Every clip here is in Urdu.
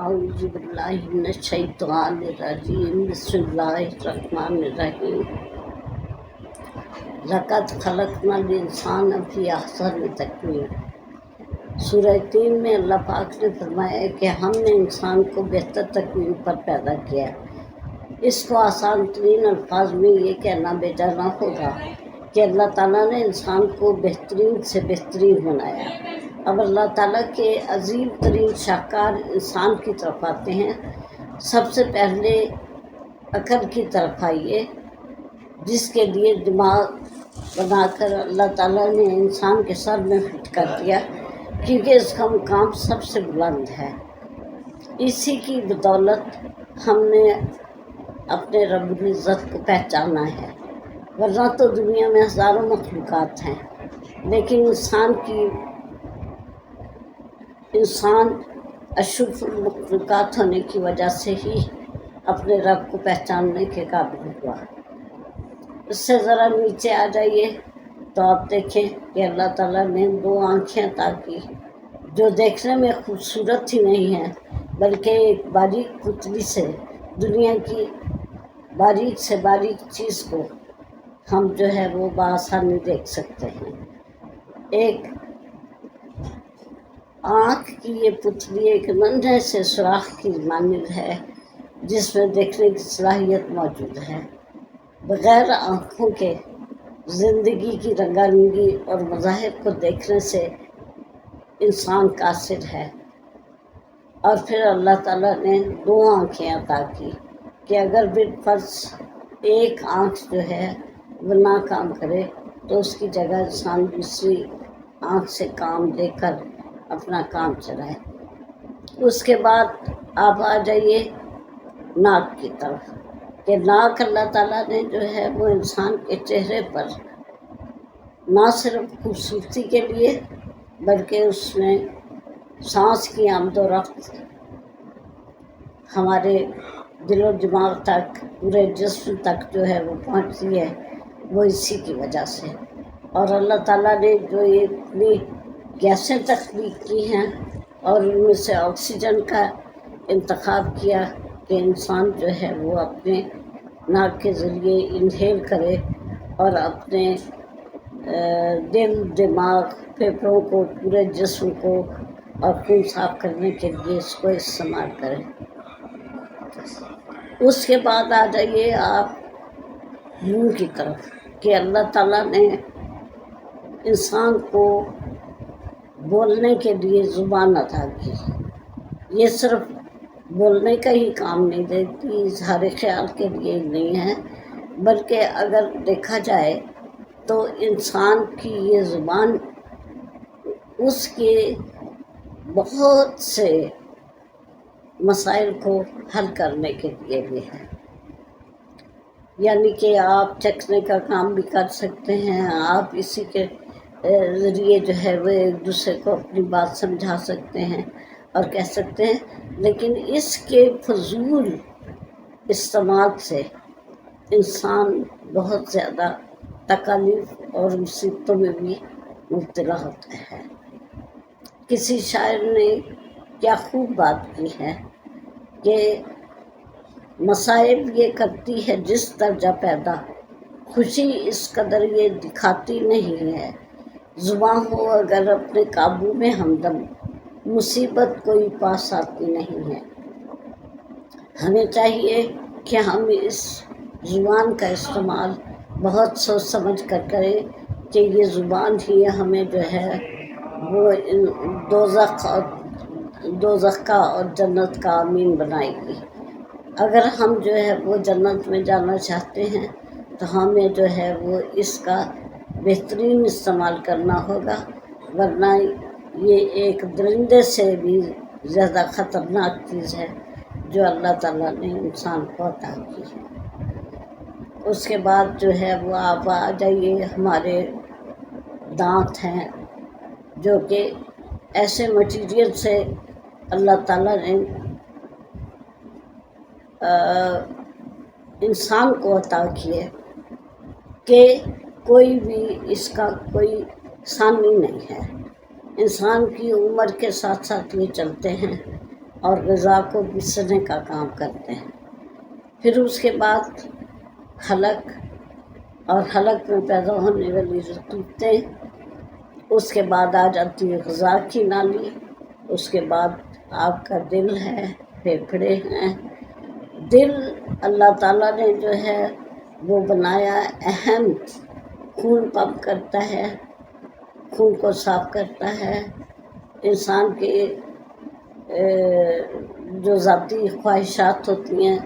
اعوذ باللہ من الشیطان الرجیم بسم اللہ الرحمن الرحیم لقد خلقنا الانسان فی احسن تقویم۔ سورہ 3 میں اللہ پاک نے فرمایا کہ ہم نے انسان کو بہتر تقویم پر پیدا کیا۔ اس کو آسان ترین الفاظ میں یہ کہنا بیجا نہ ہوگا کہ اللہ تعالیٰ نے انسان کو بہترین سے بہترین بنایا۔ اب اللہ تعالیٰ کے عظیم ترین شاہکار انسان کی طرف آتے ہیں۔ سب سے پہلے عقل کی طرف آئیے، جس کے لیے دماغ بنا کر اللہ تعالیٰ نے انسان کے سر میں فٹ کر دیا، کیونکہ اس کا مقام سب سے بلند ہے۔ اسی کی بدولت ہم نے اپنے رب العزت کو پہچانا ہے، ورنہ تو دنیا میں ہزاروں مخلوقات ہیں، لیکن انسان اشرف المخلوقات ہونے کی وجہ سے ہی اپنے رب کو پہچاننے کے قابل ہوا۔ اس سے ذرا نیچے آ جائیے تو آپ دیکھیں کہ اللہ تعالیٰ نے 2 آنکھیں عطا کی، جو دیکھنے میں خوبصورت ہی نہیں ہیں، بلکہ ایک باریک پتلی سے دنیا کی باریک سے باریک چیز کو ہم جو ہے وہ بآسانی دیکھ سکتے ہیں۔ ایک آنکھ کی یہ پتلی ایک ننھے سے سوراخ کی مانند ہے، جس میں دیکھنے کی صلاحیت موجود ہے۔ بغیر آنکھوں کے زندگی کی رنگا رنگی اور مظاہر کو دیکھنے سے انسان قاصر ہے۔ اور پھر اللہ تعالیٰ نے 2 آنکھیں عطا کی کہ اگر بالفرض ایک آنکھ جو ہے وہ نہ کام کرے تو اس کی جگہ انسان دوسری آنکھ سے کام لے کر اپنا کام چلائے۔ اس کے بعد آپ آ جائیے ناک کی طرف، کہ ناک اللہ تعالیٰ نے جو ہے وہ انسان کے چہرے پر نہ صرف خوبصورتی کے لیے بلکہ اس میں سانس کی آمد و رفت ہمارے دل و دماغ تک، پورے جسم تک جو ہے وہ پہنچتی ہے، وہ اسی کی وجہ سے۔ اور اللہ تعالیٰ نے جو یہ اتنی گیسیں تخلیق کی ہیں اور ان میں سے آکسیجن کا انتخاب کیا کہ انسان جو ہے وہ اپنے ناک کے ذریعے انہیل کرے اور اپنے دل، دماغ، پھیپھڑوں کو، پورے جسم کو اور خون صاف کرنے کے لیے اس کو استعمال کرے۔ اس کے بعد آ جائیے آپ منہ کی طرف، کہ اللہ تعالیٰ نے انسان کو بولنے کے لیے زبان عطا کی۔ یہ صرف بولنے کا ہی کام نہیں دیتی، اظہار خیال کے لیے ہی نہیں ہے، بلکہ اگر دیکھا جائے تو انسان کی یہ زبان اس کے بہت سے مسائل کو حل کرنے کے لیے بھی ہے۔ یعنی کہ آپ چکھنے کا کام بھی کر سکتے ہیں، آپ اسی کے ذریعے جو ہے وہ ایک دوسرے کو اپنی بات سمجھا سکتے ہیں اور کہہ سکتے ہیں، لیکن اس کے فضول استعمال سے انسان بہت زیادہ تکالیف اور مصیبتوں میں بھی مبتلا ہوتا ہے۔ کسی شاعر نے کیا خوب بات کی ہے کہ مصائب یہ کرتی ہے جس درجہ پیدا، خوشی اس قدر یہ دکھاتی نہیں ہے، زباں ہو اگر اپنے قابو میں ہمدم، مصیبت کوئی پاس آتی نہیں ہے۔ ہمیں چاہیے کہ ہم اس زبان کا استعمال بہت سوچ سمجھ کر کریں کہ یہ زبان ہی ہمیں جو ہے وہ دوزخ کا اور جنت کا امین بنائے گی۔ اگر ہم جو ہے وہ جنت میں جانا چاہتے ہیں تو ہمیں جو ہے وہ اس کا بہترین استعمال کرنا ہوگا، ورنہ یہ ایک درندے سے بھی زیادہ خطرناک چیز ہے جو اللہ تعالیٰ نے انسان کو عطا کی ہے۔ اس کے بعد جو ہے وہ آپ آ جائیے، ہمارے دانت ہیں جو کہ ایسے مٹیریل سے اللہ تعالیٰ نے انسان کو عطا کیے کہ کوئی بھی اس کا کوئی ثانی نہیں ہے۔ انسان کی عمر کے ساتھ ساتھ یہ چلتے ہیں اور غذا کو بسرنے کا کام کرتے ہیں۔ پھر اس کے بعد حلق اور حلق میں پیدا ہونے والی رطوبتیں، اس کے بعد آ جاتی ہے غذا کی نالی، اس کے بعد آپ کا دل ہے، پھیپھڑے ہیں۔ دل اللہ تعالیٰ نے جو ہے وہ بنایا اہم، خون پمپ کرتا ہے، خون کو صاف کرتا ہے، انسان کے جو ذاتی خواہشات ہوتی ہیں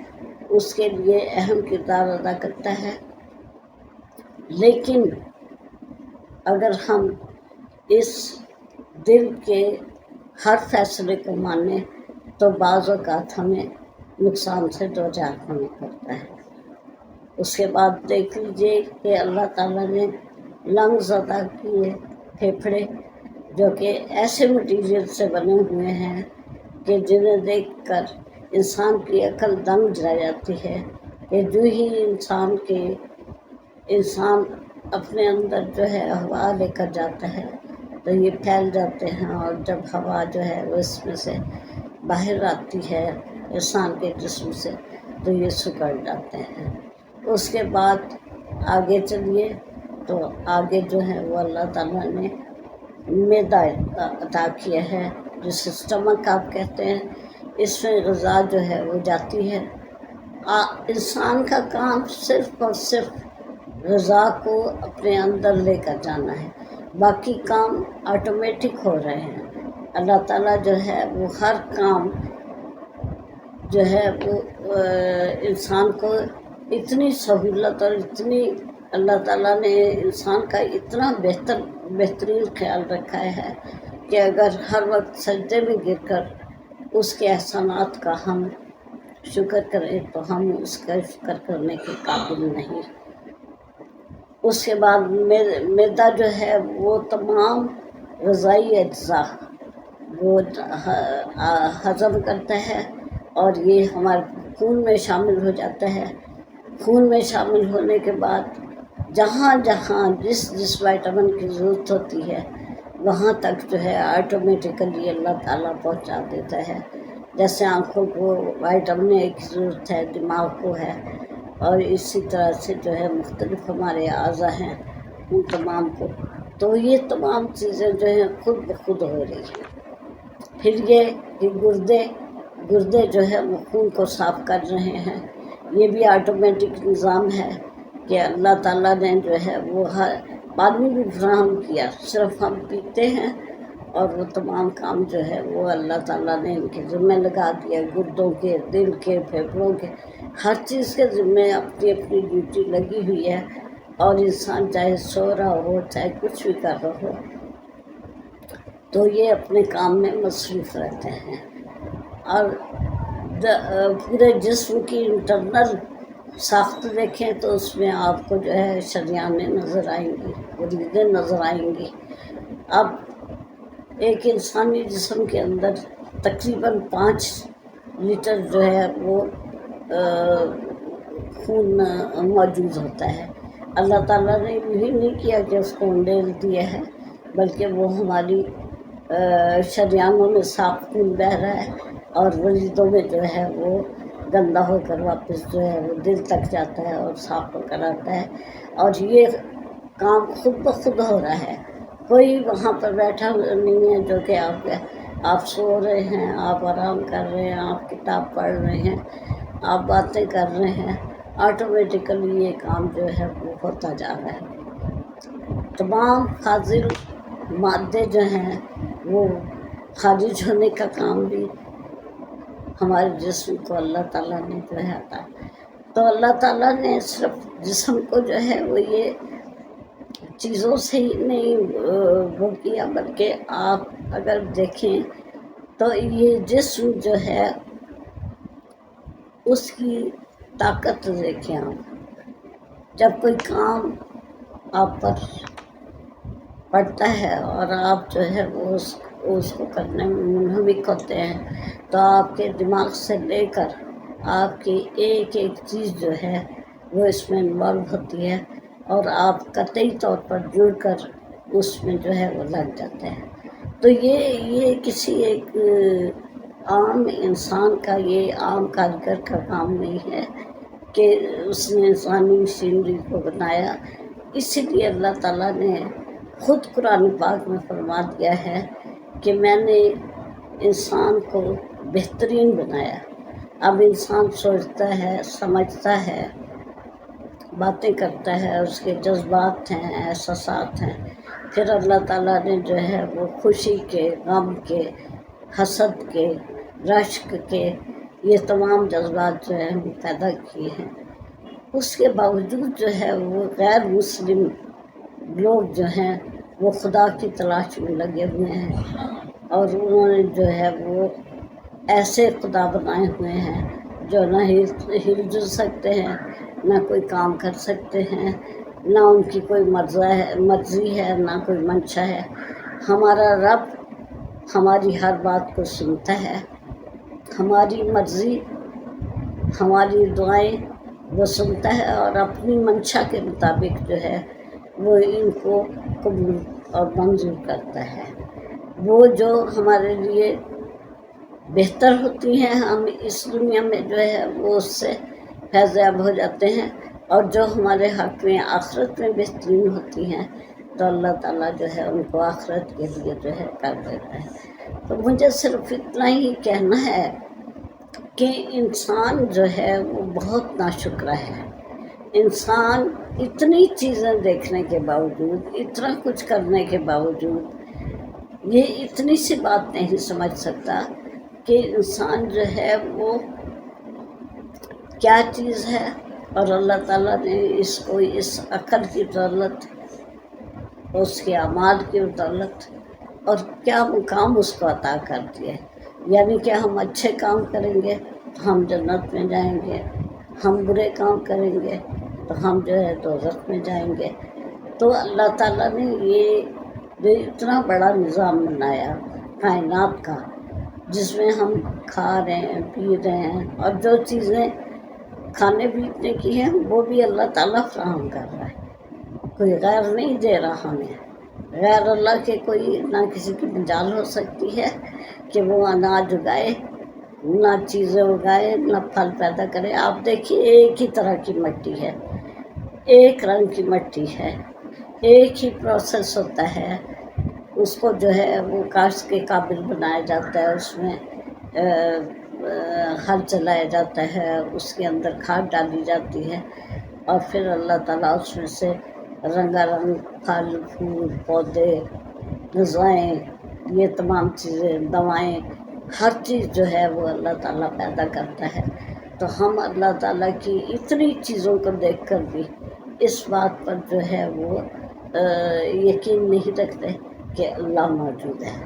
اس کے لیے اہم کردار ادا کرتا ہے۔ لیکن اگر ہم اس دل کے ہر فیصلے کو مانیں تو بعض اوقات ہمیں نقصان سے دوچار ہونا پڑتا ہے۔ اس کے بعد دیکھ لیجیے کہ اللہ تعالیٰ نے لنگز عطا کیے، پھیپھڑے، جو کہ ایسے مٹیریل سے بنے ہوئے ہیں کہ جنہیں دیکھ کر انسان کی عقل دنگ رہ جاتی ہے کہ جو ہی انسان اپنے اندر جو ہے ہوا لے کر جاتا ہے تو یہ پھیل جاتے ہیں، اور جب ہوا جو ہے وہ اس میں سے باہر آتی ہے انسان کے جسم سے تو یہ سکڑ جاتے ہیں۔ اس کے بعد آگے چلیے تو آگے جو ہے وہ اللہ تعالیٰ نے معدہ عطا کیا ہے، جسے اسٹمک آپ کہتے ہیں۔ اس میں غذا جو ہے وہ جاتی ہے۔ انسان کا کام صرف اور صرف غذا کو اپنے اندر لے کر جانا ہے، باقی کام آٹومیٹک ہو رہے ہیں۔ اللہ تعالیٰ جو ہے وہ ہر کام جو ہے وہ انسان کو اتنی سہولت اور اتنی اللہ تعالیٰ نے انسان کا اتنا بہترین خیال رکھا ہے کہ اگر ہر وقت سجدے میں گر کر اس کے احسانات کا ہم شکر کریں تو ہم اس کا شکر کرنے کے قابل نہیں۔ اس کے بعد معدہ جو ہے وہ تمام غذائی اجزاء وہ ہضم کرتا ہے، اور یہ ہمارے خون میں شامل ہو جاتا ہے۔ خون میں شامل ہونے کے بعد جہاں جہاں جس وائٹامن کی ضرورت ہوتی ہے وہاں تک جو ہے آٹومیٹیکلی اللہ تعالیٰ پہنچا دیتا ہے۔ جیسے آنکھوں کو وائٹامن اے کی ضرورت ہے، دماغ کو ہے، اور اسی طرح سے جو ہے مختلف ہمارے اعضاء ہیں ان تمام کو، تو یہ تمام چیزیں جو ہیں خود بخود ہو رہی ہیں۔ پھر یہ کہ گردے جو ہے وہ خون کو صاف کر رہے ہیں، یہ بھی آٹومیٹک نظام ہے کہ اللہ تعالیٰ نے جو ہے وہ پانی بھی فراہم کیا، صرف ہم پیتے ہیں، اور وہ تمام کام جو ہے وہ اللہ تعالیٰ نے ان کے ذمہ لگا دیا، گردوں کے، دل کے، پھیپھڑوں کے، ہر چیز کے ذمہ اپنی اپنی ڈیوٹی لگی ہوئی ہے، اور انسان چاہے سو رہا ہو چاہے کچھ بھی کر رہا ہو تو یہ اپنے کام میں مصروف رہتے ہیں۔ اور پورے جسم کی انٹرنل ساخت دیکھیں تو اس میں آپ کو جو ہے شریانیں نظر آئیں گی، غدودیں نظر آئیں گی۔ اب ایک انسانی جسم کے اندر تقریباً 5 لیٹر جو ہے وہ خون موجود ہوتا ہے۔ اللہ تعالیٰ نے یہی نہیں کیا کہ اس کو انڈیل دیا ہے، بلکہ وہ ہماری شریانوں میں صاف خون بہہ رہا ہے، اور وریدوں میں جو ہے وہ گندا ہو کر واپس جو ہے وہ دل تک جاتا ہے اور صاف ہو کر آتا ہے، اور یہ کام خود بخود ہو رہا ہے۔ کوئی وہاں پر بیٹھا نہیں ہے جو کہ آپ سو رہے ہیں، آپ آرام کر رہے ہیں، آپ کتاب پڑھ رہے ہیں، آپ باتیں کر رہے ہیں، آٹومیٹیکلی یہ کام جو ہے وہ ہوتا جا رہا ہے۔ تمام فاضل مادے جو ہیں وہ خارج ہونے کا کام بھی ہمارے جسم کو اللہ تعالیٰ نے جو ہے عطا۔ تو اللہ تعالیٰ نے صرف جسم کو جو ہے وہ یہ چیزوں سے ہی نہیں وہ کیا، بلکہ آپ اگر دیکھیں تو یہ جسم جو ہے اس کی طاقت دیکھیں آپ، جب کوئی کام آپ پر پڑتا ہے اور آپ جو ہے وہ اس کو کرنے میں منہمک ہوتے ہیں تو آپ کے دماغ سے لے کر آپ کی ایک ایک چیز جو ہے وہ اس میں انوالو ہوتی ہے، اور آپ قطعی طور پر جڑ کر اس میں جو ہے وہ لگ جاتے ہیں۔ تو یہ کسی ایک عام انسان کا یہ عام کاریگر کا کام نہیں ہے کہ اس نے انسانی مشینری کو بنایا. اسی لیے اللہ تعالیٰ نے خود قرآن پاک میں فرما دیا ہے کہ میں نے انسان کو بہترین بنایا. اب انسان سوچتا ہے، سمجھتا ہے، باتیں کرتا ہے، اس کے جذبات ہیں، احساسات ہیں. پھر اللہ تعالیٰ نے جو ہے وہ خوشی کے، غم کے، حسد کے، رشک کے، یہ تمام جذبات جو ہیں پیدا کیے ہیں. اس کے باوجود جو ہے وہ غیر مسلم لوگ جو ہیں وہ خدا کی تلاش میں لگے ہوئے ہیں، اور انہوں نے جو ہے وہ ایسے خدا بنائے ہوئے ہیں جو نہ ہل جل سکتے ہیں، نہ کوئی کام کر سکتے ہیں، نہ ان کی کوئی مرضی ہے، نہ کوئی منشا ہے. ہمارا رب ہماری ہر بات کو سنتا ہے، ہماری مرضی، ہماری دعائیں وہ سنتا ہے، اور اپنی منشا کے مطابق جو ہے وہ ان کو قبول اور منظور کرتا ہے. وہ جو ہمارے لیے بہتر ہوتی ہیں، ہم اس دنیا میں جو ہے وہ اس سے فیض یاب ہو جاتے ہیں، اور جو ہمارے حق میں آخرت میں بہترین ہوتی ہیں تو اللہ تعالیٰ جو ہے ان کو آخرت کے لیے جو ہے کر دیتا ہے. تو مجھے صرف اتنا ہی کہنا ہے کہ انسان جو ہے وہ بہت ناشکرا ہے. انسان اتنی چیزیں دیکھنے کے باوجود، اتنا کچھ کرنے کے باوجود یہ اتنی سی بات نہیں سمجھ سکتا کہ انسان جو ہے وہ کیا چیز ہے، اور اللہ تعالیٰ نے اس کو اس عقل کی دولت، اس کے اعمال کی دولت، اور کیا مقام اس کو عطا کر دیا ہے. یعنی کہ ہم اچھے کام کریں گے تو ہم جنت میں جائیں گے، ہم برے کام کریں گے تو ہم جو ہے دوزخ میں جائیں گے. تو اللہ تعالیٰ نے یہ اتنا بڑا نظام بنایا کائنات کا، جس میں ہم کھا رہے ہیں، پی رہے ہیں، اور جو چیزیں کھانے پینے کی ہیں وہ بھی اللہ تعالیٰ فراہم کر رہا ہے. کوئی غیر نہیں دے رہا ہمیں. غیر اللہ کے کوئی نہ کسی کی مجال ہو سکتی ہے کہ وہ اناج اگائے، نہ چیزیں اگائے، نہ پھل پیدا کرے. آپ دیکھیے ایک ہی طرح کی مٹی ہے، ایک رنگ کی مٹی ہے، ایک ہی پروسیس ہوتا ہے. اس کو جو ہے وہ کاشت کے قابل بنایا جاتا ہے، اس میں ہل چلایا جاتا ہے، اس کے اندر کھاد ڈالی جاتی ہے، اور پھر اللہ تعالیٰ اس میں سے رنگا رنگ پھل پھول پودے غذائیں، یہ تمام چیزیں، دوائیں، ہر چیز جو ہے وہ اللہ تعالیٰ پیدا کرتا ہے. تو ہم اللہ تعالیٰ کی اتنی چیزوں کو دیکھ کر بھی اس بات پر جو ہے وہ یقین نہیں رکھتے کہ اللہ موجود ہے.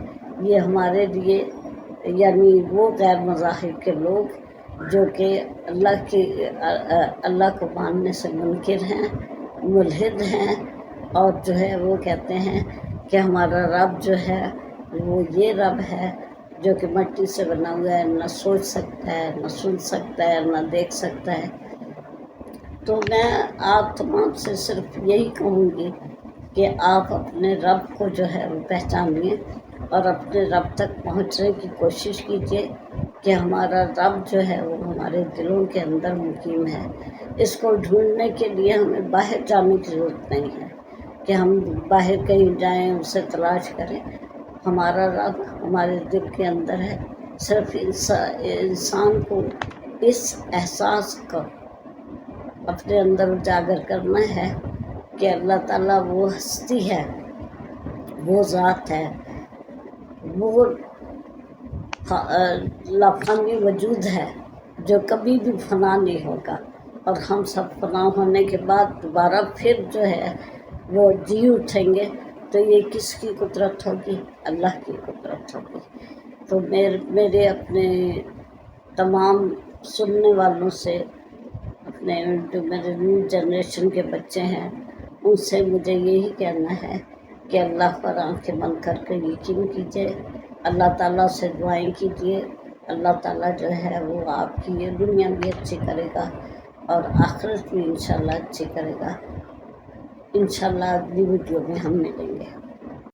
یہ ہمارے لیے، یعنی وہ غیر مذاہب کے لوگ جو کہ اللہ کو ماننے سے منکر ہیں، ملحد ہیں، اور جو ہے وہ کہتے ہیں کہ ہمارا رب جو ہے وہ یہ رب ہے جو کہ مٹی سے بنا ہوا ہے، نہ سوچ سکتا ہے، نہ سن سکتا ہے، نہ دیکھ سکتا ہے. تو میں آپ تمام سے صرف یہی کہوں گی کہ آپ اپنے رب کو جو ہے وہ پہچانیے، اور اپنے رب تک پہنچنے کی کوشش کیجیے کہ ہمارا رب جو ہے وہ ہمارے دلوں کے اندر مقیم ہے. اس کو ڈھونڈنے کے لیے ہمیں باہر جانے کی ضرورت نہیں ہے کہ ہم باہر کہیں جائیں اسے تلاش کریں. ہمارا رب ہمارے دل کے اندر ہے. صرف انسان کو اس احساس کو اپنے اندر اجاگر کرنا ہے کہ اللہ تعالیٰ وہ ہستی ہے، وہ ذات ہے، وہ لافانی وجود ہے جو کبھی بھی فنا نہیں ہوگا، اور ہم سب فنا ہونے کے بعد دوبارہ پھر جو ہے وہ جی اٹھیں گے. تو یہ کس کی قدرت ہوگی؟ اللہ کی قدرت ہوگی. تو میرے اپنے تمام سننے والوں سے، اپنے جو میرے نیو جنریشن کے بچے ہیں، ان سے مجھے یہی کہنا ہے کہ اللہ پر آنکھیں بند کر کے یقین کیجیے، اللہ تعالیٰ سے دعائیں کیجیے. اللہ تعالیٰ جو ہے وہ آپ کی یہ دنیا بھی اچھی کرے گا اور آخرت بھی انشاءاللہ اچھی کرے گا. انشاءاللہ اگلی ویڈیو میں ہم ملیں گے.